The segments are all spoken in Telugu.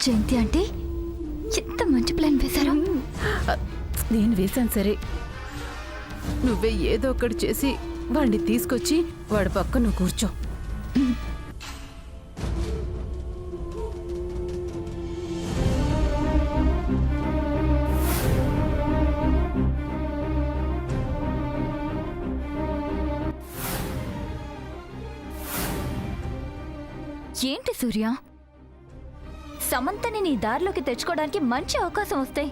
జయంతి అంటే ఎంత మంచి ప్లాన్ వేశారు. నేను వేశాను సరే, నువ్వే ఏదో ఒకటి చేసి వాడిని తీసుకొచ్చి వాడి పక్క నువ్వు కూర్చో. ఏంటి సూర్య, సమంతని నీ దారిలోకి తెచ్చుకోవడానికి మంచి అవకాశం వస్తాయి.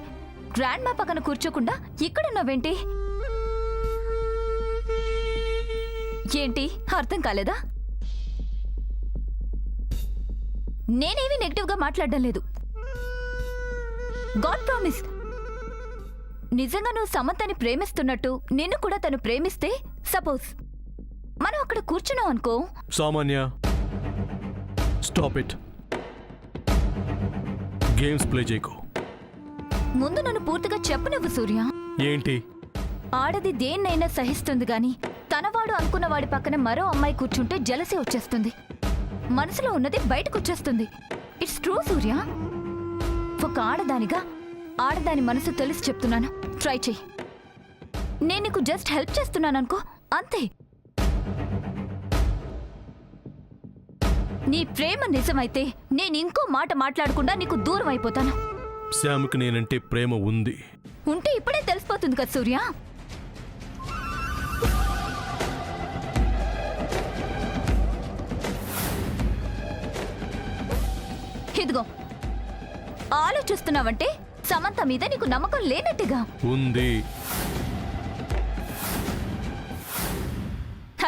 గ్రాండ్ మా పక్కన కూర్చోకుండా ఇక్కడున్నావేంటి? ఏంటి అర్థం కాలేదా? నేనేమి నెగిటివ్గా మాట్లాడడం లేదు. గాడ్ ప్రామిస్, నిజంగా నువ్వు సమంతని ప్రేమిస్తున్నట్టు నిన్ను కూడా తను ప్రేమిస్తే సపోజ్ మనం అక్కడ కూర్చున్నాం అనుకో. సామాన్య, స్టాప్ ఇట్. గేమ్స్ ప్లే చేయకు. ముందు నన్ను పూర్తిగా చెప్పనివ్వు సూర్య. ఏంటి? ఆడది దేన్నైనా సహిస్తుంది గాని తనవాడు అనుకున్న వాడి పక్కన మరో అమ్మాయి కూర్చుంటే జలసే వచ్చేస్తుంది. మనసులో ఉన్నది బయటకొచ్చేస్తుంది. ఇట్స్ ట్రూ సూర్య. ఒక ఆడదానిగా ఆడదాని మనసు తెలిసి చెప్తున్నాను, ట్రై చెయ్యి. నేను నీకు జస్ట్ హెల్ప్ చేస్తున్నాను అనుకో, అంతే. నీ ప్రేమ నిజమైతే నేను ఇంకో మాట మాట్లాడకుండా నీకు దూరం అయిపోతాను. శ్యామ్కి నేనంటే ప్రేమ ఉంది. ఉంటే ఇప్పుడే తెలిసిపోతుంది కదా సూర్య. ఇదిగో, ఆలోచిస్తున్నావంటే సమంత మీద నీకు నమ్మకం లేనట్టుగా ఉంది.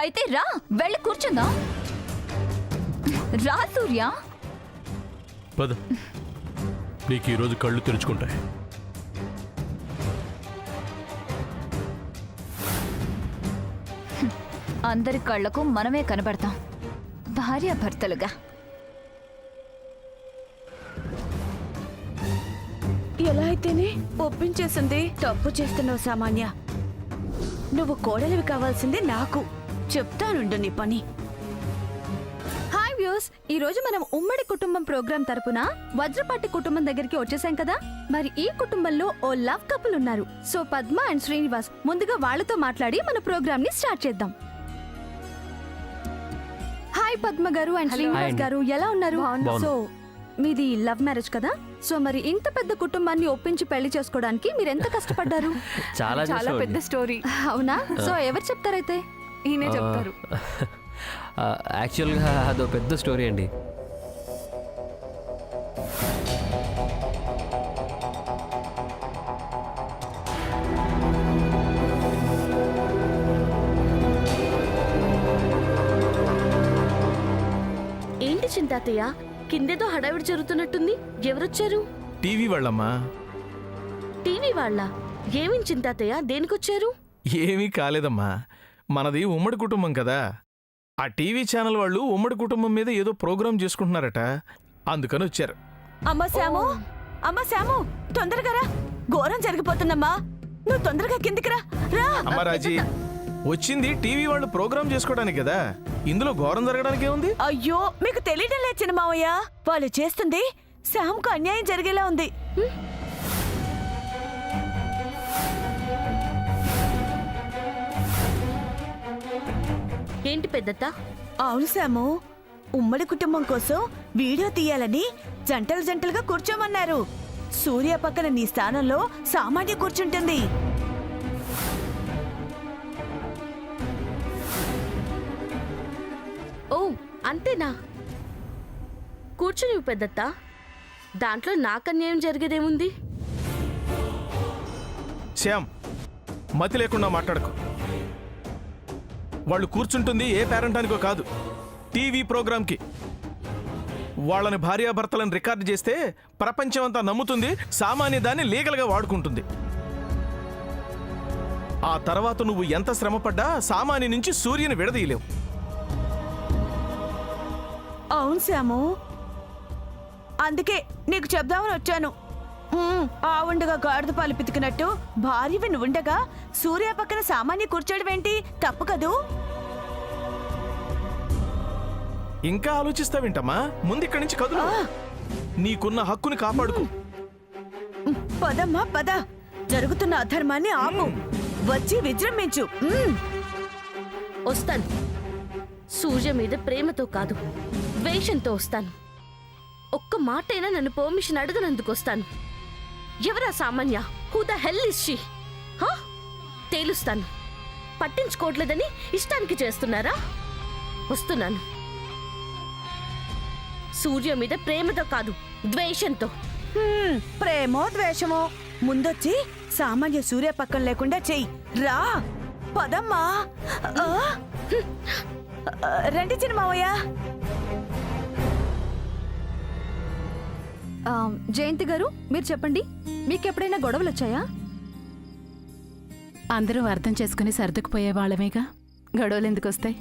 అయితే రా, వెళ్ళి కూర్చుందాం. రా సూర్య. పద, నీకు ఈరోజు కళ్ళు తెరుచుకుంటాయి. అందరి కళ్లకు మనమే కనబడతాం భార్యాభర్తలుగా. ఎలా అయితేనే ఒప్పించేసింది. తప్పు చేస్తున్నావు సామాన్య. నువ్వు కోడలివి కావాల్సింది నాకు. చెప్తానుండు నీ పని. హాయ్ వ్యూస్, ఈ రోజు మనం ఉమ్మడి కుటుంబం ప్రోగ్రాం తరపున వజ్రపాటి కుటుంబం దగ్గరికి వచ్చేసాం కదా. మరి ఈ కుటుంబంలో ఓ లవ్ కపుల్ ఉన్నారు. సో పద్మ అండ్ శ్రీనివాస్, ముందుగా వాళ్ళతో మాట్లాడి మన ప్రోగ్రామ్ ని స్టార్ట్ చేద్దాం. హాయ్ పద్మ గారు అండ్ శ్రీనివాస్ గారు, ఎలా ఉన్నారు? సో మీది లవ్ మ్యారేజ్ కదా. సో మరి ఇంత పెద్ద కుటుంబాన్ని ఒప్పించి పెళ్లి చేసుకోవడానికి మీరు ఎంత కష్టపడ్డారు? చాలా పెద్ద స్టోరీ. అవునా? సో ఎవరు చెప్తారైతే? ఈయనే చెప్తారు. యాక్చువల్గా అదో పెద్ద స్టోరీ అండి. ఏంటి చింతాతయ్య, కిందేదో హడావిడి జరుగుతున్నట్టుంది. ఎవరొచ్చారు? టీవీ వాళ్ళమ్మా. టీవీ వాళ్ళ? ఏమి చింతాతయ్య, దేనికొచ్చారు? ఏమీ కాలేదమ్మా, మనది ఉమ్మడి కుటుంబం కదా. ఆ టీవీ ఛానల్ వాళ్ళు ఉమ్మడి కుటుంబం మీద ఏదో ప్రోగ్రాం చేసుకుంటున్నారట, అందుకని వచ్చారు. అమ్మా శాము, అమ్మా శాము, తొందరగా రా. ఘోరం జరిగిపోతుందమ్మా. నువ్వు తొందరగా కిందికి రా. రా అమ్మా రాజీ, వచ్చింది టీవీ వాళ్ళు ప్రోగ్రాం చేసుకోవడానికి కదా, ఇందులో ఘోరం జరగడానికి ఏముంది? అయ్యో, మీకు తెలియడం లేదు చిన్న మావయ్య. వాళ్ళు చేస్తుంది శామ్కు అన్యాయం జరిగేలా ఉంది. ఏంటి పెద్దత్త? అవును శాము, ఉమ్మడి కుటుంబం కోసం వీడియో తీయాలని జంటలు జంటలుగా కూర్చోమన్నారు. సూర్య పక్కన నీ స్థానంలో సామాన్య కూర్చుంటుంది. ఓ అంతేనా? కూర్చుని పెద్దత్త, దాంట్లో నాకు అన్యాయం జరిగేదేముంది? శ్యామ్, మతి లేకుండా మాట్లాడకు. వాళ్ళు కూర్చుంటుంది ఏ పేరెంటానికో కాదు, టీవీ ప్రోగ్రాంకి. వాళ్ళని భార్యాభర్తలను రికార్డు చేస్తే ప్రపంచం అంతా నమ్ముతుంది, సామాన్య దాన్ని లీగల్గా వాడుకుంటుంది. ఆ తర్వాత నువ్వు ఎంత శ్రమపడ్డా సామాన్య నుంచి సూర్యుని విడదీయలేవు. అవును శాము, అందుకే నీకు చెప్దామని వచ్చాను. ఆ ఉండగా గాడిద పాలు పితికినట్టు భార్యవి నువ్వుండగా సూర్య పక్కన సామాన్య కూర్చోడమేంటి? తప్పు కదూ? ఇంకా ఆలోచిస్తావేంటమ్మా? ముందు ఇక్కడి నుంచి కదులు. నీకున్న హక్కుని కాపాడుకో. పదమ్మా పద, జరుగుతున్న అధర్మాన్ని ఆపు, వచ్చి విజృంభించు. వస్తాను. సూర్య మీద ప్రేమతో కాదు, ద్వేషంతో వస్తాను. ఒక్క మాటైనా నన్ను పర్మిషన్ అడగనందుకు వస్తాను. ఎవరా Samanya? Who the hell is she? తేలుస్తాను. పట్టించుకోవట్లేదని ఇష్టానికి చేస్తున్నారా? వస్తున్నాను. సూర్య మీద ప్రేమతో కాదు, ద్వేషంతో. ప్రేమో ద్వేషమో ముందొచ్చి సామాన్య సూర్య పక్కన లేకుండా చెయ్యి. రా పదమ్మా. ఆ? రండి చిన్న మావయ్య. జయంతి గారు, మీరు చెప్పండి, మీకెప్పుడైనా గొడవలు వచ్చాయా? అందరూ అర్థం చేసుకుని సర్దుకుపోయే వాళ్ళమేగా, గొడవలు ఎందుకు వస్తాయి?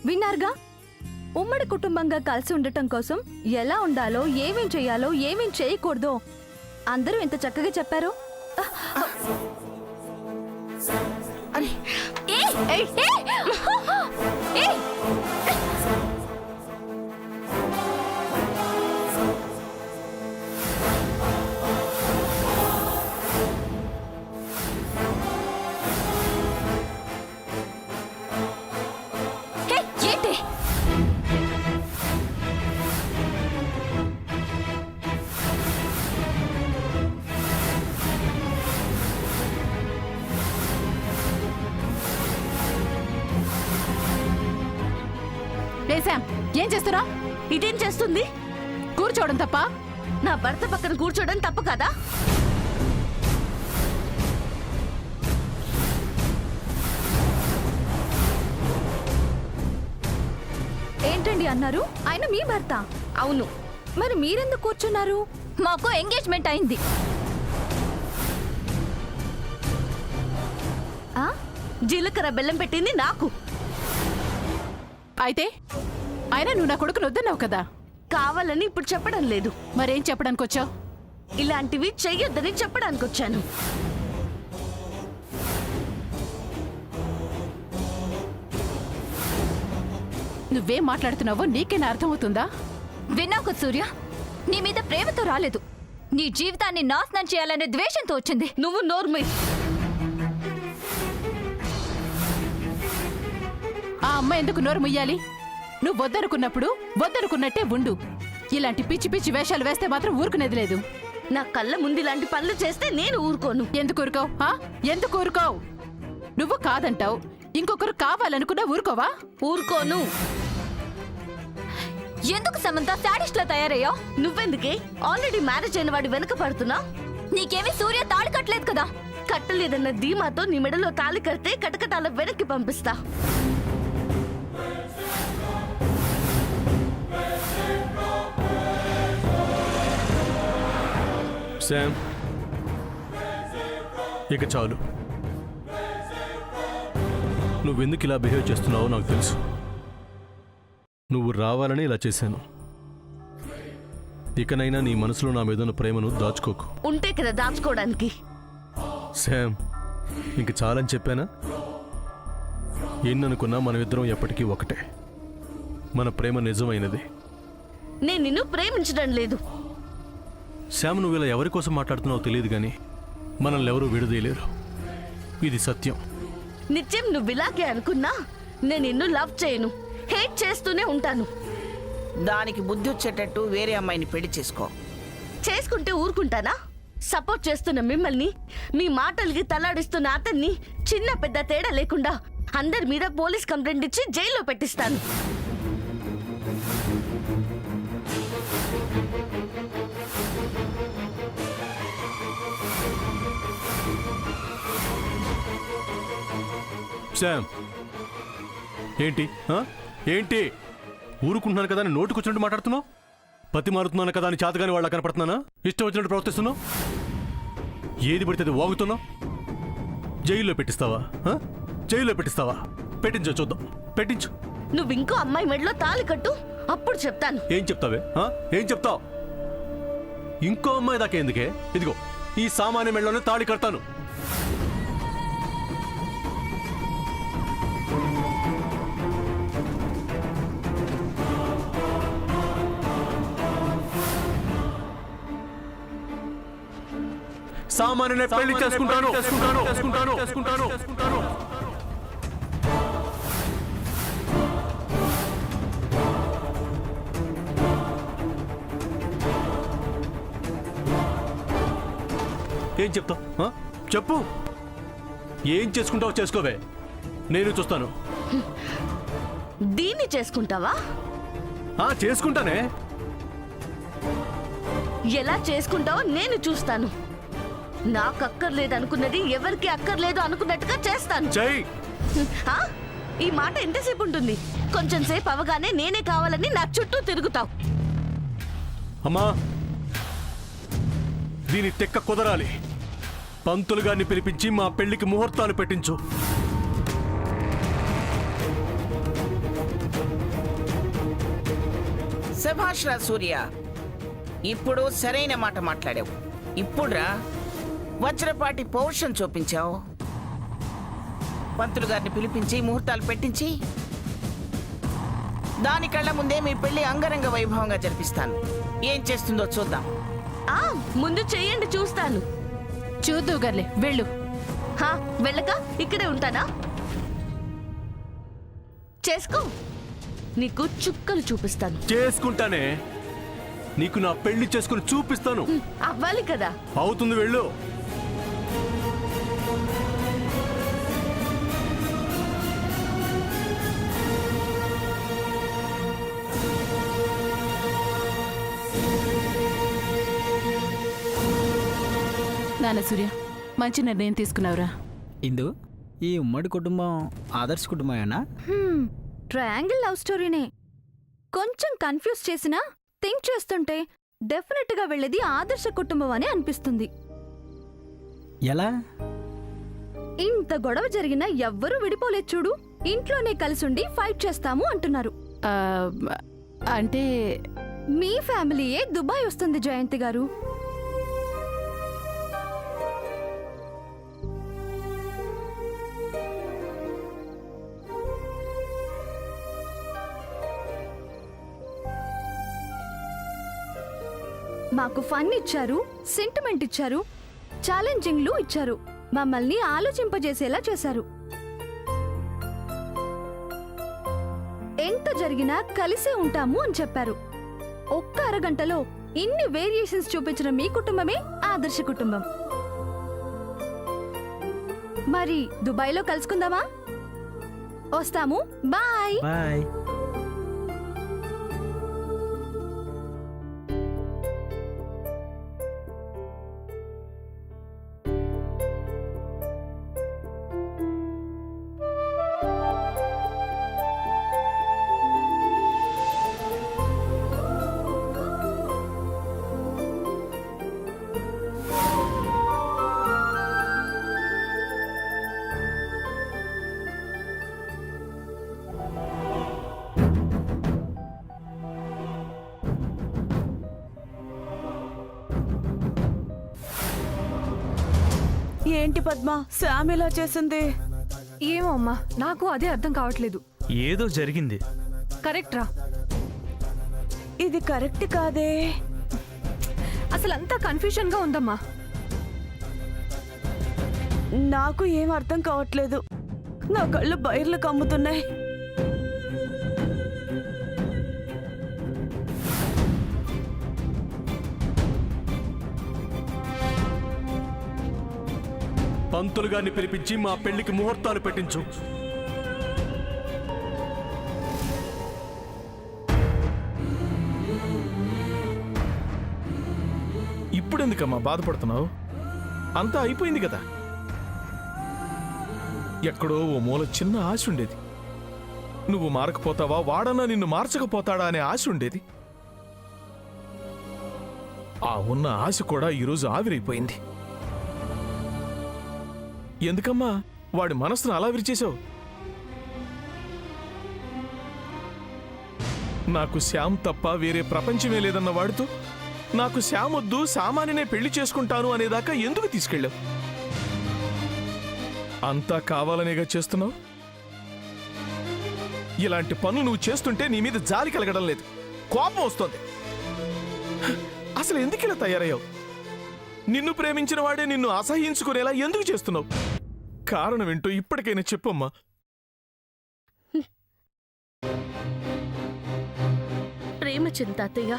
విన్నారుగా, ఉమ్మడి కుటుంబంగా కలిసి ఉండటం కోసం ఎలా ఉండాలో, ఏమేం చేయాలో, ఏమేం చేయకూడదో అందరూ ఎంత చక్కగా చెప్పారో. ఏంటి? శామ్, ఏం చేస్తున్నా? ఇదేం చేస్తుంది? కూర్చోవడం తప్ప? నా భర్త పక్కన కూర్చోవడం తప్పు కదా? ఏంటండి అన్నారు? ఆయన మీ భర్త. అవును. మరి మీరెందుకు కూర్చున్నారు? మాకు ఎంగేజ్మెంట్ అయింది. ఆ? జీలకర్ర బెల్లం పెట్టింది నాకు. అయితే అయినా నువ్వు నా కొడుకును వద్దన్నావు కదా. కావాలని ఇప్పుడు చెప్పడం లేదు. మరేం చెప్పడానికి వచ్చావు? ఇలాంటివి చెయ్యొద్దని చెప్పడానికి వచ్చాను. నువ్వేం మాట్లాడుతున్నావో నీకేనా అర్థమవుతుందా? విన్నావు కదా సూర్య, నీ మీద ప్రేమతో రాలేదు, నీ జీవితాన్ని నాశనం చేయాలనే ద్వేషంతో వచ్చింది. నువ్వు నోర్మి. ఆ అమ్మ ఎందుకు నోరు ముయ్యాలి? నువ్వు వద్దనుకున్నప్పుడు వద్దనుకున్నట్టే ఉండు. ఇలాంటి పిచ్చి పిచ్చి వేషాలు వేస్తే మాత్రం ఊరుకునేది లేదు. నా కళ్ళ ముందు ఇలాంటి పనులు చేస్తే నేను ఊరుకోను. ఎందుకు ఊరుకోవు? ఎందుకు ఊరుకోవు? నువ్వు కాదంటావు, ఇంకొకరు కావాలనుకున్నా ఊరుకోవా? ఊరుకోను. ఎందుకు సమంత శాడిస్ట్ లా తయారయ్యా? నువ్వెందుకే ఆల్రెడీ మ్యారేజ్ అయిన వాడి వెనక పడుతున్నా? నీకేమీ సూర్య తాళి కట్టలేదు కదా. కట్టలేదన్న ధీమాతో నీ మెడలో తాళి కడితే కటకటాల వెనక్కి పంపిస్తా. శామ్, ఇక చాలు. నువ్వెందుకు ఇలా బిహేవ్ చేస్తున్నావో నాకు తెలుసు. నువ్వు రావాలని ఇలా చేశాను. ఇకనైనా నీ మనసులో నా మీదున్న ప్రేమను దాచుకోకు. ఉంటే కదా దాచుకోవడానికి. శామ్, ఇంక చాలని చెప్పానా? ఎన్ననుకున్నా మనమిద్దరం ఎప్పటికీ ఒకటే. మన ప్రేమ నిజమైనది. నేను నిన్ను ప్రేమించడం లేదు. శామ్, నువ్వు ఇలా ఎవరి కోసం మాట్లాడుతున్నావో తెలియదు కానీ మనల్ని ఎవరూ విడదీయలేరు. ఇది సత్యం. నిత్యం నువ్వు ఇలాగే అనుకున్నా నేను నిన్ను లవ్ చేయను, హేట్ చేస్తూనే ఉంటాను. దానికి బుద్ధి వచ్చేటట్టు వేరే అమ్మాయిని పెళ్లి చేసుకో. చేసుకుంటే ఊరుకుంటానా? సపోర్ట్ చేస్తున్న మిమ్మల్ని, మీ మాటలకి తలాడిస్తున్న అతన్ని చిన్న పెద్ద తేడా లేకుండా అందరి మీద పోలీస్ కంప్లైంట్ ఇచ్చి జైల్లో పెట్టిస్తాను. శామ్, ఏంటి ఏంటి ఊరుకుంటున్నాను కదా అని నోటుకొచ్చినట్టు మాట్లాడుతున్నావు? పతి మారుతున్నాను కదా అని చేతగాని వాళ్ళ కనపడుతున్నానా? ఇష్టం వచ్చినట్టు ప్రవర్తిస్తున్నావు? ఏది పడితే అది వాగుతున్నావు? జైల్లో పెట్టిస్తావా? జైల్లో పెట్టిస్తావా? పెట్టించో చూద్దాం. పెట్టించు. నువ్వు ఇంకో అమ్మాయి మెడలో తాళి కట్టు, అప్పుడు చెప్తాను. ఏం చెప్తావే? ఏం చెప్తావు? ఇంకో అమ్మాయి దాకా ఎందుకే? ఇదిగో ఈ సామాన్య మెడలోనే తాళి కడతాను. సామాన్యునే పెళ్లి చేసుకుంటాను. ఏం చెప్తావు? చెప్పు. ఏం చేసుకుంటావు చేసుకోవే, నేను చూస్తాను. దీన్ని చేసుకుంటావా? చేసుకుంటానే. ఎలా చేసుకుంటావో నేను చూస్తాను. నాకు అక్కర్లేదు అనుకున్నది ఎవరికి అక్కర్లేదు అనుకున్నట్టుగా చేస్తాను. చెయ్యి. ఆ? ఈ మాట ఎంతసేపు ఉంటుంది? కొంచెం సేపు అవగానే నేనే కావాలని నా చుట్టూ తిరుగుతావు. అమ్మా, దీని తెక్క కుదరాలి. పంతులు గారిని పిలిపించి మా పెళ్లికి ముహూర్తాలు పెట్టించు. శభాష్ రా సూర్య, ఇప్పుడు సరైన మాట మాట్లాడావు. ఇప్పుడురా వజ్రపాటి పౌరుషం చూపించావు. పంతులు గారిని పిలిపించి ముహూర్తాలు పెట్టించి దాని కళ్ళ ముందే మీ పెళ్లి అంగరంగ వైభవంగా జరిపిస్తాను. ఏం చేస్తుందో చూద్దాం. ముందు చెయ్యండి, చూస్తాను. చూద్దు గర్లే, వెళ్ళు. వెళ్ళక ఇక్కడే ఉంటానా? చేసుకో, నీకు చుక్కలు చూపిస్తాను. చేసుకుంటానే. నీకు నా పెళ్లి చేసుకుని చూపిస్తాను. అవ్వాలి కదా. అవుతుంది, వెళ్ళు. నాన్న సూర్య, మంచి నిర్ణయం తీసుకున్నావురా. ఇందు, ఈ ఉమ్మడి కుటుంబం ఆదర్శ కుటుంబమేనా? Triangle love స్టోరీనే. కొంచెం కన్ఫ్యూజ్ చేసినా థింక్ చేస్తుంటే డెఫినెట్ గా వెళ్ళేది ఆదర్శ కుటుంబం అని అనిపిస్తుంది. ఎలా? ఇంత గొడవ జరిగినా ఎవ్వరూ విడిపోలేదు చూడు. ఇంట్లోనే కలిసుండి ఫైట్ చేస్తాము అంటున్నారు. ఆ, అంటే మీ ఫ్యామిలీయే దుబాయ్ వస్తుంది జయంతి గారు. మాకు ఫన్ ఇచ్చారు, సెంటిమెంట్ ఇచ్చారు, ఛాలెంజింగ్లు ఇచ్చారు, మమ్మల్ని ఆలోచింపజేసేలా చేశారు. ఎంత జరిగినా కలిసే ఉంటాము అని చెప్పారు. ఒక్క అరగంటలో ఇన్ని వేరియేషన్స్ చూపించిన మీ కుటుంబమే ఆదర్శ కుటుంబం. మరి దుబాయ్లో కలుసుకుందామా? వస్తాము. బాయ్. బాయ్. ఏంటి పద్మ, శామ్ ఇలా చేసింది? ఏమో అమ్మా, నాకు అదే అర్థం కావట్లేదు. ఏదో జరిగింది. కరెక్ట్ రా, ఇది కరెక్ట్ కాదే. అసలంతా కన్ఫ్యూజన్ గా ఉందమ్మా. నాకు ఏం అర్థం కావట్లేదు. నా కళ్ళు బయర్లు కమ్ముతున్నాయి. పంతులు గారిని పిలిపించి మా పెళ్లికి ముహూర్తాలు పెట్టించు. ఇప్పుడెందుకమ్మా బాధపడుతున్నావు? అంతా అయిపోయింది కదా. ఎక్కడో ఓ మూల చిన్న ఆశ ఉండేది. నువ్వు మారకపోతావా, వాడన్నా నిన్ను మార్చకపోతాడా అనే ఆశ ఉండేది. ఆ ఉన్న ఆశ కూడా ఈరోజు ఆవిరైపోయింది. ఎందుకమ్మా వాడి మనసును అలా విరిచేశావు? నాకు శ్యామ్ తప్ప వేరే ప్రపంచమే లేదన్న వాడితో నాకు శ్యామ్ వద్దు, సామాన్యనే పెళ్లి చేసుకుంటాను అనేదాకా ఎందుకు తీసుకెళ్ళావు? అంతా కావాలనేగా చేస్తున్నావు? ఇలాంటి పనులు నువ్వు చేస్తుంటే నీ మీద జాలి కలగడం లేదు, కోపం వస్తుంది. అసలు ఎందుకు ఇలా తయారయ్యావు? నిన్ను ప్రేమించిన వాడే నిన్ను అసహించుకునేలా ఎందుకు చేస్తున్నావు? కారణం ఏంటో ఇప్పటికైనా చెప్పమ్మా. ప్రేమ చింతాతయ్య.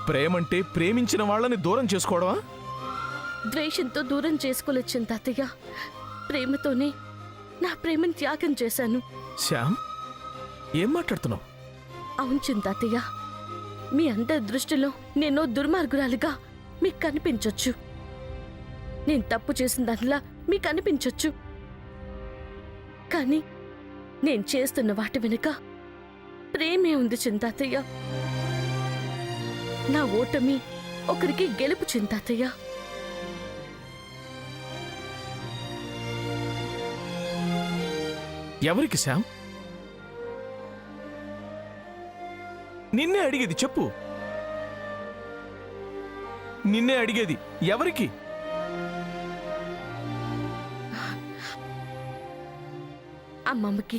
ప్రేమంటే ప్రేమించిన వాళ్ళని దూరం చేసుకోవడమా? ద్వేషంతో దూరం చేసుకోలేదు చింతాతయ్య. ప్రేమతోనే నా ప్రేమను త్యాగం చేశాను. శ్యామ్, ఏం మాట్లాడుతున్నావు? అవును చింతాతయ్య, మీ అందరి దృష్టిలో నేను దుర్మార్గురాలిగా మీకు కనిపించొచ్చు. నేను తప్పు చేసిన దానిలా మీకు అనిపించొచ్చు. కానీ నేను చేస్తున్న వాటి వెనుక ప్రేమే ఉంది చింతాతయ్య. నా ఓటమి ఒకరికి గెలుపు చింతాతయ్య. ఎవరికి శ్యామ్? నిన్నే అడిగేది, చెప్పు. నిన్నే అడిగేది, ఎవరికి? అమ్మమ్మకి.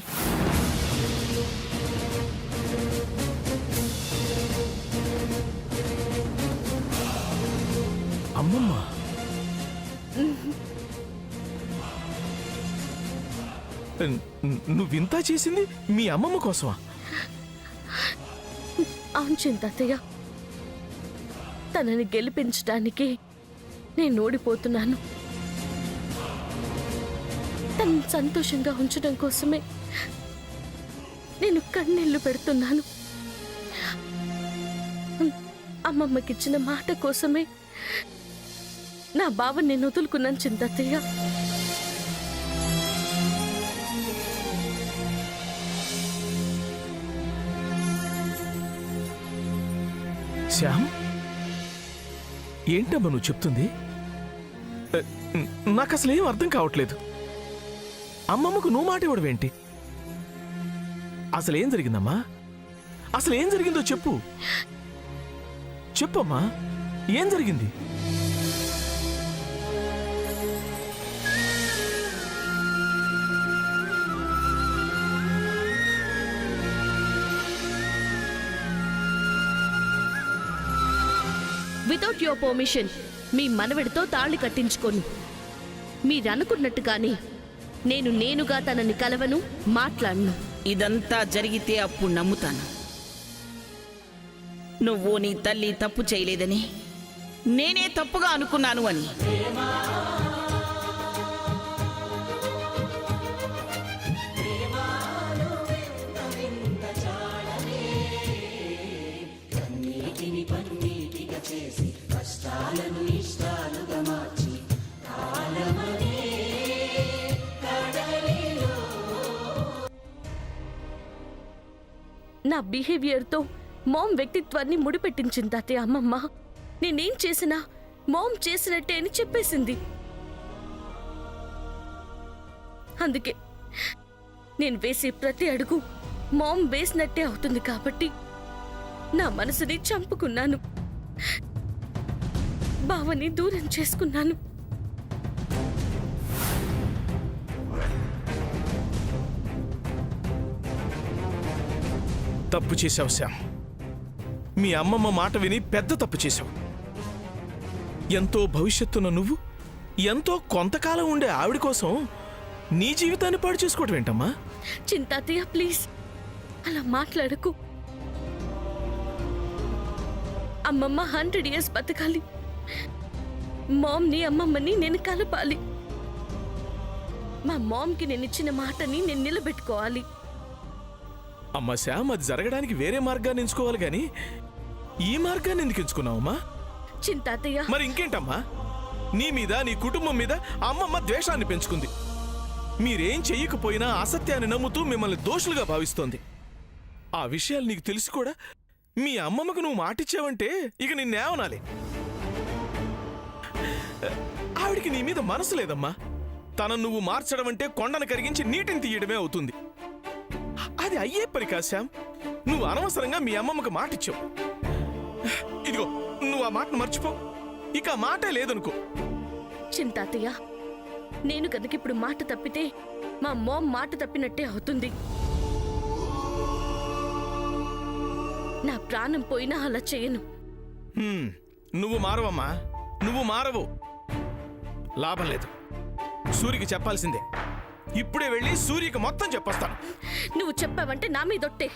అమ్మమ్మ? నువ్వింతా చేసింది మీ అమ్మమ్మ కోసమా? అవును చింతాతయ్య, తనని గెలిపించడానికి నేను ఓడిపోతున్నాను. తనని సంతోషంగా ఉంచడం కోసమే నేను కన్నీళ్లు పెడుతున్నాను. అమ్మమ్మకిచ్చిన మాట కోసమే నా బావని నేను వదులుకున్నాను చింతాతయ్య. శ్యామ్, ఏంటమ్మా నువ్వు చెప్తుంది? నాకు అసలేం అర్థం కావట్లేదు. అమ్మమ్మకు నువ్వు మాట ఇవ్వడమేంటి? అసలేం జరిగిందమ్మా? అసలేం జరిగిందో చెప్పు. చెప్పమ్మా, ఏం జరిగింది? వితౌట్ యువర్ పర్మిషన్ మీ మనవడితో తాళి కట్టించుకోను. మీరనుకున్నట్టుగానే నేనుగా తనని కలవను, మాట్లాడను. ఇదంతా జరిగితే అప్పుడు నమ్ముతాను. నువ్వు నీ తల్లి తప్పు చేయలేదని, నేనే తప్పుగా అనుకున్నాను అని. నా బిహేవియర్తో మామ్ వ్యక్తిత్వాన్ని ముడిపెట్టించింది తాతయ్య అమ్మమ్మ. నేనేం చేసినా మామ్ చేసినట్టే అని చెప్పేసింది. అందుకే నేను వేసే ప్రతి అడుగు మామ్ వేసినట్టే అవుతుంది కాబట్టి నా మనసుని చంపుకున్నాను, బావని దూరం చేసుకున్నాను. తప్పు చేశావు శ్యామ్. మీ అమ్మమ్మ మాట విని పెద్ద తప్పు చేశావు. ఎంతో భవిష్యత్తున్న నువ్వు, ఎంతో కొంతకాలం ఉండే ఆవిడ కోసం నీ జీవితాన్ని పాడు చేసుకోవటం ఏంటమ్మా? చింతాతయ్య ప్లీజ్ అలా మాట్లాడకు. అమ్మమ్మ 100 years బతకాలి. మామ్ని అమ్మమ్మని నేను కలపాలి. మా మామ్కి నేను ఇచ్చిన మాటని నేను నిలబెట్టుకోవాలి. అమ్మా శ్యామ్, అది జరగడానికి వేరే మార్గాన్ని ఎంచుకోవాలి గాని ఈ మార్గాన్ని ఎందుకు ఎంచుకున్నావమ్మా? చింతాతయ్య మరి ఇంకేంటమ్మా, నీ మీద నీ కుటుంబం మీద అమ్మమ్మ ద్వేషాన్ని పెంచుకుంది. మీరేం చెయ్యకపోయినా అసత్యాన్ని నమ్ముతూ మిమ్మల్ని దోషులుగా భావిస్తోంది. ఆ విషయాలు నీకు తెలిసి కూడా మీ అమ్మమ్మకు నువ్వు మాటిచ్చావంటే ఇక నిన్నేమనాలి? ఆవిడికి నీ మీద మనసు లేదమ్మా. తనను నువ్వు మార్చడం అంటే కొండను కరిగించి నీటిని తీయడమే అవుతుంది. అది అయ్యే పని కాదు శ్యామ్. నువ్వు అనవసరంగా మీ అమ్మమ్మకు మాటిచ్చావు. ఇదిగో నువ్వు ఆ మాటను మర్చిపో. ఇక ఆ మాటే లేదనుకో. చింతాతయ్య, నేను కనుకిప్పుడు మాట తప్పితే మా మామ్ మాట తప్పినట్టే అవుతుంది. నా ప్రాణం పోయినా అలా చేయను. నువ్వు మారవమ్మా, నువ్వు మారవు. లాభం లేదు, సూరికి చెప్పాల్సిందే. ఇప్పుడే వెళ్ళి సూర్యకి మొత్తం చెప్పొస్తాను. నువ్వు చెప్పావంటే నా మీదొట్టే.